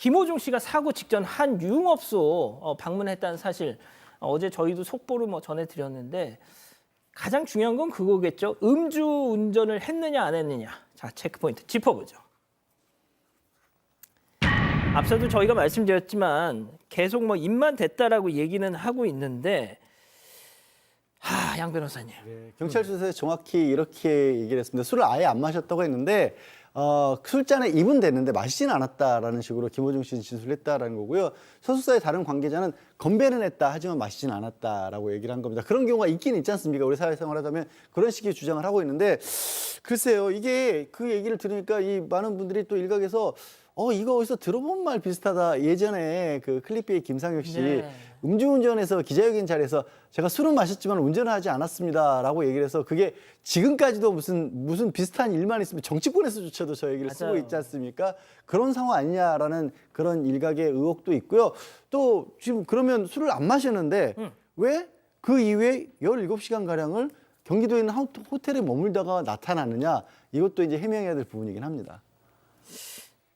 김호중 씨가 사고 직전 한 유흥업소 방문했다는 사실 어제 저희도 속보를 전해드렸는데 가장 중요한 건 그거겠죠. 음주 운전을 했느냐 안 했느냐. 자, 체크포인트 짚어보죠. 앞서도 저희가 말씀드렸지만 계속 입만 댔다라고 얘기는 하고 있는데 양 변호사님. 네, 경찰 수사에 정확히 이렇게 얘기를 했습니다. 술을 아예 안 마셨다고 했는데 술잔에 입은 됐는데 마시진 않았다라는 식으로 김호중 씨는 진술했다라는 거고요. 소속사의 다른 관계자는 건배는 했다 하지만 마시진 않았다라고 얘기를 한 겁니다. 그런 경우가 있긴 있지 않습니까? 우리 사회생활 하다 보면 그런 식의 주장을 하고 있는데 글쎄요. 이게 그 얘기를 들으니까 이 많은 분들이 또 일각에서 이거 어디서 들어본 말 비슷하다. 예전에 그 클리피의 김상혁 씨 네. 음주운전에서 기자회견 자리에서 제가 술은 마셨지만 운전을 하지 않았습니다라고 얘기를 해서 그게 지금까지도 무슨 비슷한 일만 있으면 정치권에서조차도 저 얘기를 쓰고 맞아요. 있지 않습니까? 그런 상황 아니냐라는 그런 일각의 의혹도 있고요. 또 지금 그러면 술을 안 마셨는데 왜 그 이후에 17시간 가량을 경기도에 있는 호텔에 머물다가 나타나느냐? 이것도 이제 해명해야 될 부분이긴 합니다.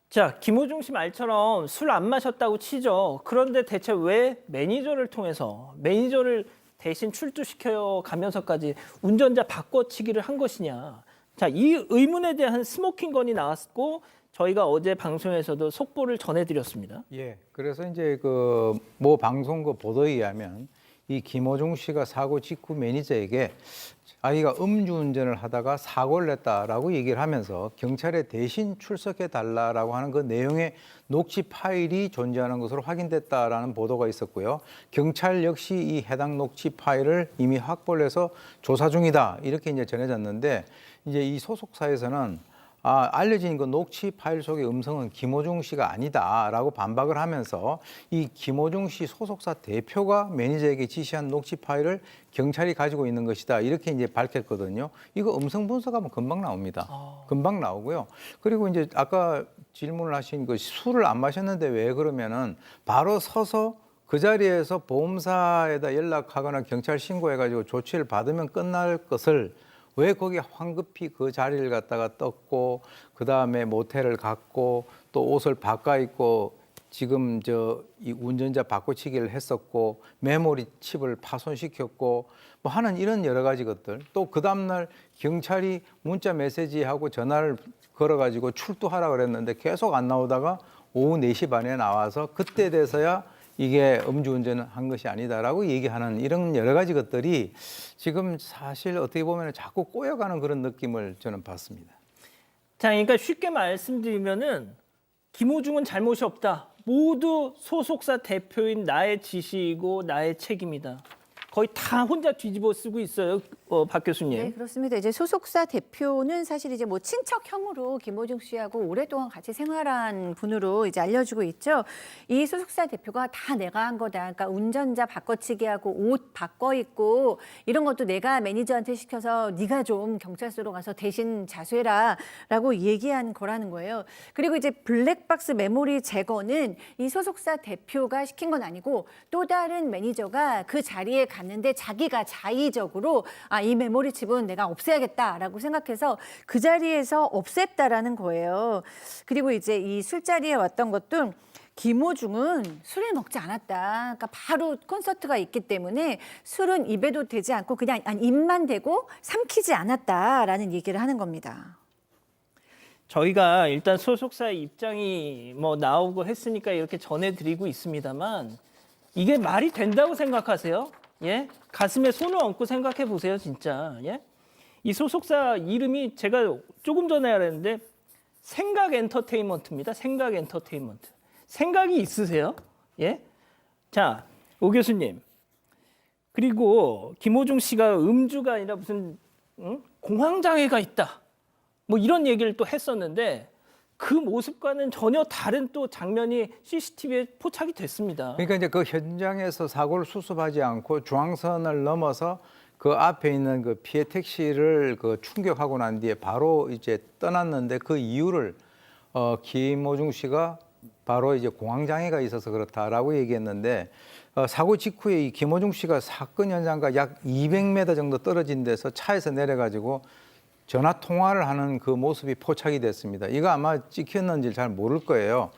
자, 김호중 씨 말처럼 술 안 마셨다고 치죠. 그런데 대체 왜 매니저를 통해서 매니저를 대신 출두시켜 가면서까지 운전자 바꿔치기를 한 것이냐. 자, 이 의문에 대한 스모킹 건이 나왔고 저희가 어제 방송에서도 속보를 전해드렸습니다. 예. 그래서 이제 그 모 방송 그 보도에 의하면 이 김호중 씨가 사고 직후 매니저에게 자기가 음주운전을 하다가 사고를 냈다라고 얘기를 하면서 경찰에 대신 출석해 달라라고 하는 그 내용의 녹취 파일이 존재하는 것으로 확인됐다라는 보도가 있었고요. 경찰 역시 이 해당 녹취 파일을 이미 확보를 해서 조사 중이다 이렇게 이제 전해졌는데 이제 이 소속사에서는 알려진 그 녹취 파일 속의 음성은 김호중 씨가 아니다라고 반박을 하면서 이 김호중 씨 소속사 대표가 매니저에게 지시한 녹취 파일을 경찰이 가지고 있는 것이다 이렇게 이제 밝혔거든요. 이거 음성 분석하면 금방 나옵니다. 금방 나오고요. 그리고 이제 아까 질문을 하신 그 술을 안 마셨는데 왜 그러면은 바로 서서 그 자리에서 보험사에다 연락하거나 경찰 신고해가지고 조치를 받으면 끝날 것을 왜 거기에 황급히 그 자리를 갖다가 떴고 그다음에 모텔을 갔고 또 옷을 바꿔 입고 지금 이 운전자 바꿔치기를 했었고 메모리 칩을 파손시켰고 뭐 하는 이런 여러 가지 것들 또 그 다음날 경찰이 문자 메시지하고 전화를 걸어가지고 출두하라 그랬는데 계속 안 나오다가 오후 4시 반에 나와서 그때 돼서야 이게 음주운전을 한 것이 아니다라고 얘기하는 이런 여러 가지 것들이 지금 사실 어떻게 보면 자꾸 꼬여가는 그런 느낌을 저는 받습니다. 자, 그러니까 쉽게 말씀드리면은 김호중은 잘못이 없다. 모두 소속사 대표인 나의 지시이고 나의 책임이다. 거의 다 혼자 뒤집어 쓰고 있어요, 박 교수님. 네, 그렇습니다. 이제 소속사 대표는 사실 이제 뭐 친척형으로 김호중 씨하고 오랫동안 같이 생활한 분으로 이제 알려지고 있죠. 이 소속사 대표가 다 내가 한 거다. 그러니까 운전자 바꿔치기하고 옷 바꿔 입고 이런 것도 내가 매니저한테 시켜서 네가 좀 경찰서로 가서 대신 자수해라라고 얘기한 거라는 거예요. 그리고 이제 블랙박스 메모리 제거는 이 소속사 대표가 시킨 건 아니고 또 다른 매니저가 그 자리에 갔는데 자기가 자의적으로 이 메모리 칩은 내가 없애야겠다라고 생각해서 그 자리에서 없앴다라는 거예요. 그리고 이제 이 술자리에 왔던 것도 김호중은 술을 먹지 않았다. 그러니까 바로 콘서트가 있기 때문에 술은 입에도 대지 않고 그냥 입만 대고 삼키지 않았다라는 얘기를 하는 겁니다. 저희가 일단 소속사의 입장이 나오고 했으니까 이렇게 전해드리고 있습니다만 이게 말이 된다고 생각하세요? 예? 가슴에 손을 얹고 생각해 보세요, 진짜. 예? 이 소속사 이름이 제가 조금 전에 알았는데 생각 엔터테인먼트입니다. 생각 엔터테인먼트. 생각이 있으세요? 예? 자, 오 교수님. 그리고 김호중 씨가 음주가 아니라 무슨 공황장애가 있다. 뭐 이런 얘기를 또 했었는데 그 모습과는 전혀 다른 또 장면이 CCTV에 포착이 됐습니다. 그러니까 이제 그 현장에서 사고를 수습하지 않고 중앙선을 넘어서 그 앞에 있는 그 피해 택시를 그 충격하고 난 뒤에 바로 이제 떠났는데 그 이유를 김호중 씨가 바로 이제 공황장애가 있어서 그렇다라고 얘기했는데 사고 직후에 이 김호중 씨가 사건 현장과 약 200m 정도 떨어진 데서 차에서 내려가지고 전화 통화를 하는 그 모습이 포착이 됐습니다. 이거 아마 찍혔는지 잘 모를 거예요.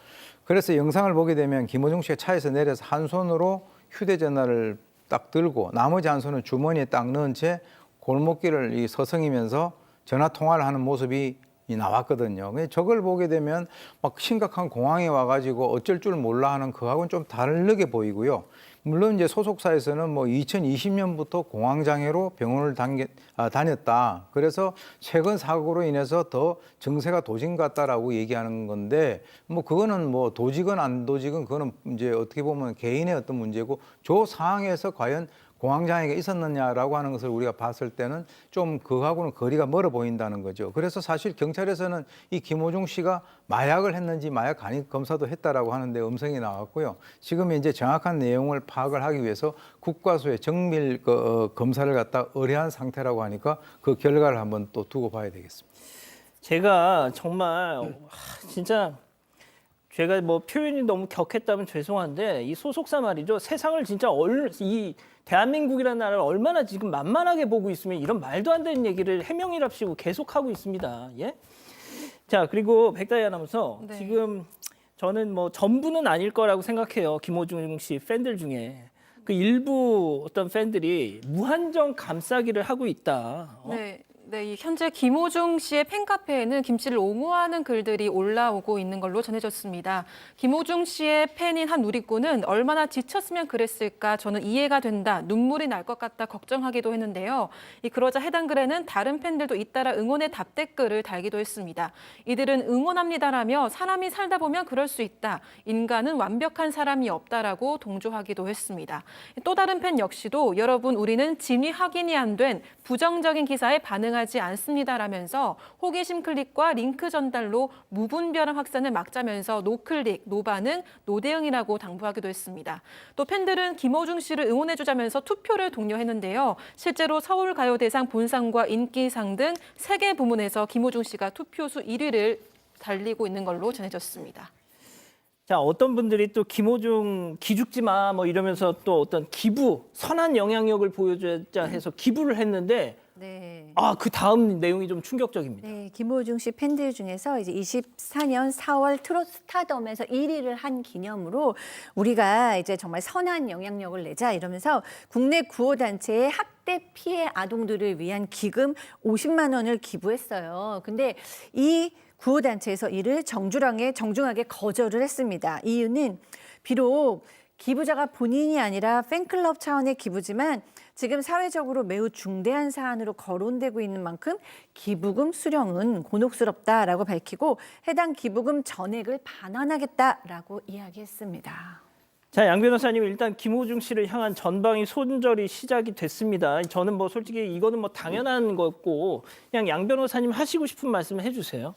그래서 영상을 보게 되면 김호중 씨가 차에서 내려서 한 손으로 휴대전화를 딱 들고 나머지 한 손은 주머니에 딱 넣은 채 골목길을 서성이면서 전화 통화를 하는 모습이 나왔거든요. 저걸 보게 되면 막 심각한 공황에 와가지고 어쩔 줄 몰라 하는 그하고는 좀 다르게 보이고요. 물론 이제 소속사에서는 뭐 2020년부터 공황장애로 병원을 다녔다. 그래서 최근 사고로 인해서 더 증세가 도진 것 같다라고 얘기하는 건데 뭐 그거는 뭐 도직은 안 도직은 그거는 이제 어떻게 보면 개인의 어떤 문제고 저 상황에서 과연 공황장애가 있었느냐라고 하는 것을 우리가 봤을 때는 좀 그하고는 거리가 멀어 보인다는 거죠. 그래서 사실 경찰에서는 이 김호중 씨가 마약을 했는지 마약 간입 검사도 했다라고 하는데 음성이 나왔고요. 지금 이제 정확한 내용을 파악을 하기 위해서 국과수의 정밀 검사를 갖다 의뢰한 상태라고 하니까 그 결과를 한번 또 두고 봐야 되겠습니다. 제가 정말 진짜 제가 뭐 표현이 너무 격했다면 죄송한데 이 소속사 말이죠. 세상을 진짜 이 대한민국이라는 나라를 얼마나 지금 만만하게 보고 있으면 이런 말도 안 되는 얘기를 해명이랍시고 계속하고 있습니다. 예? 자, 그리고 백다희 아나운서 네. 지금 저는 뭐 전부는 아닐 거라고 생각해요. 김호중 씨 팬들 중에 그 일부 어떤 팬들이 무한정 감싸기를 하고 있다. 네, 현재 김호중 씨의 팬카페에는 김 씨를 옹호하는 글들이 올라오고 있는 걸로 전해졌습니다. 김호중 씨의 팬인 한 누리꾼은 얼마나 지쳤으면 그랬을까 저는 이해가 된다. 눈물이 날 것 같다 걱정하기도 했는데요. 그러자 해당 글에는 다른 팬들도 잇따라 응원의 답댓글을 달기도 했습니다. 이들은 응원합니다라며 사람이 살다 보면 그럴 수 있다. 인간은 완벽한 사람이 없다라고 동조하기도 했습니다. 또 다른 팬 역시도 여러분 우리는 진위 확인이 안 된 부정적인 기사에 반응하지 않습니다라면서 호기심 클릭과 링크 전달로 무분별한 확산을 막자면서 노클릭, 노반응, 노대응이라고 당부하기도 했습니다. 또 팬들은 김호중 씨를 응원해주자면서 투표를 독려했는데요. 실제로 서울가요대상 본상과 인기상 등 3개 부문에서 김호중 씨가 투표수 1위를 달리고 있는 걸로 전해졌습니다. 자, 어떤 분들이 또 김호중 기죽지 마 뭐 이러면서 또 어떤 기부, 선한 영향력을 보여주자 해서 기부를 했는데 네. 그 다음 내용이 좀 충격적입니다. 네, 김호중 씨 팬들 중에서 이제 24년 4월 트롯 스타덤에서 1위를 한 기념으로 우리가 이제 정말 선한 영향력을 내자 이러면서 국내 구호단체의 학대 피해 아동들을 위한 기금 50만 원을 기부했어요. 근데 이 구호단체에서 이를 정중하게 거절을 했습니다. 이유는 비록 기부자가 본인이 아니라 팬클럽 차원의 기부지만 지금 사회적으로 매우 중대한 사안으로 거론되고 있는 만큼 기부금 수령은 곤혹스럽다라고 밝히고 해당 기부금 전액을 반환하겠다라고 이야기했습니다. 자, 양 변호사님 일단 김호중 씨를 향한 전방위 손절이 시작이 됐습니다. 저는 뭐 솔직히 이거는 뭐 당연한 거고 그냥 양 변호사님 하시고 싶은 말씀을 해주세요.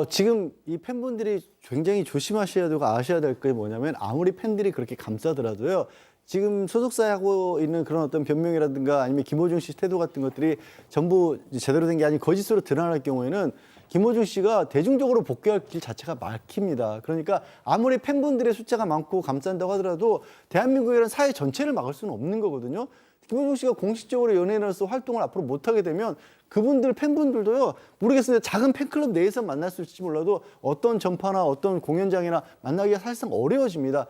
지금 이 팬분들이 굉장히 조심하셔야 되고 아셔야 될 게 뭐냐면 아무리 팬들이 그렇게 감싸더라도요. 지금 소속사에 하고 있는 그런 어떤 변명이라든가 아니면 김호중 씨 태도 같은 것들이 전부 제대로 된 게 아닌 거짓으로 드러날 경우에는 김호중 씨가 대중적으로 복귀할 길 자체가 막힙니다. 그러니까 아무리 팬분들의 숫자가 많고 감싼다고 하더라도 대한민국이라는 사회 전체를 막을 수는 없는 거거든요. 김호중 씨가 공식적으로 연예인으로서 활동을 앞으로 못하게 되면 그분들 팬분들도요 모르겠습니다. 작은 팬클럽 내에서 만날 수 있을지 몰라도 어떤 전파나 어떤 공연장이나 만나기가 사실상 어려워집니다.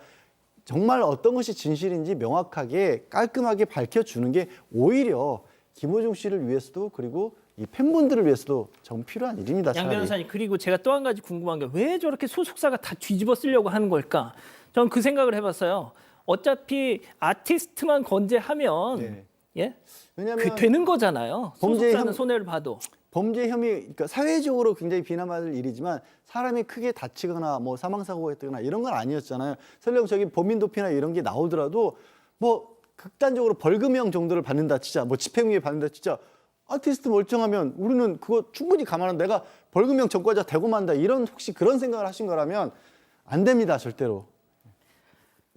정말 어떤 것이 진실인지 명확하게 깔끔하게 밝혀주는 게 오히려 김호중 씨를 위해서도 그리고 이 팬분들을 위해서도 정 필요한 일입니다. 양 변호사님 그리고 제가 또 한 가지 궁금한 게 왜 저렇게 소속사가 다 뒤집어 쓰려고 하는 걸까? 저는 그 생각을 해봤어요. 어차피 아티스트만 건재하면 네. 예? 왜냐하면 되는 거잖아요. 소속사는 손해를 봐도. 범죄 혐의, 그러니까 사회적으로 굉장히 비난받을 일이지만 사람이 크게 다치거나 뭐 사망사고가 있거나 이런 건 아니었잖아요. 설령 저기 범인 도피나 이런 게 나오더라도 뭐 극단적으로 벌금형 정도를 받는다 치자, 뭐 집행유예 받는다 치자, 아티스트 멀쩡하면 우리는 그거 충분히 감안한 내가 벌금형 전과자 되고 만다 이런 혹시 그런 생각을 하신 거라면 안 됩니다, 절대로.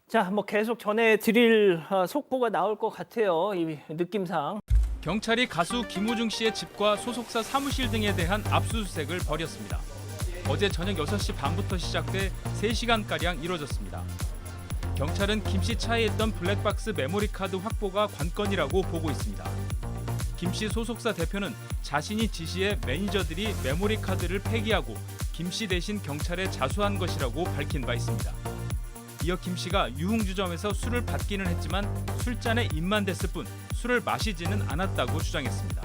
자, 뭐 계속 전해드릴 속보가 나올 것 같아요. 이 느낌상. 경찰이 가수 김호중 씨의 집과 소속사 사무실 등에 대한 압수수색을 벌였습니다. 어제 저녁 6시 반부터 시작돼 3시간가량 이뤄졌습니다. 경찰은 김 씨 차에 있던 블랙박스 메모리 카드 확보가 관건이라고 보고 있습니다. 김 씨 소속사 대표는 자신이 지시해 매니저들이 메모리 카드를 폐기하고 김 씨 대신 경찰에 자수한 것이라고 밝힌 바 있습니다. 이어 김 씨가 유흥주점에서 술을 받기는 했지만 술잔에 입만 댔을 뿐 술을 마시지는 않았다고 주장했습니다.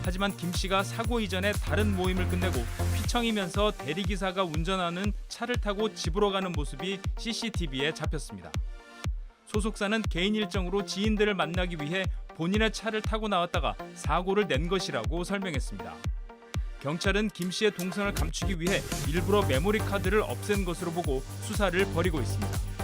하지만 김 씨가 사고 이전에 다른 모임을 끝내고 휘청이면서 대리기사가 운전하는 차를 타고 집으로 가는 모습이 CCTV에 잡혔습니다. 소속사는 개인 일정으로 지인들을 만나기 위해 본인의 차를 타고 나왔다가 사고를 낸 것이라고 설명했습니다. 경찰은 김 씨의 동선을 감추기 위해 일부러 메모리 카드를 없앤 것으로 보고 수사를 벌이고 있습니다.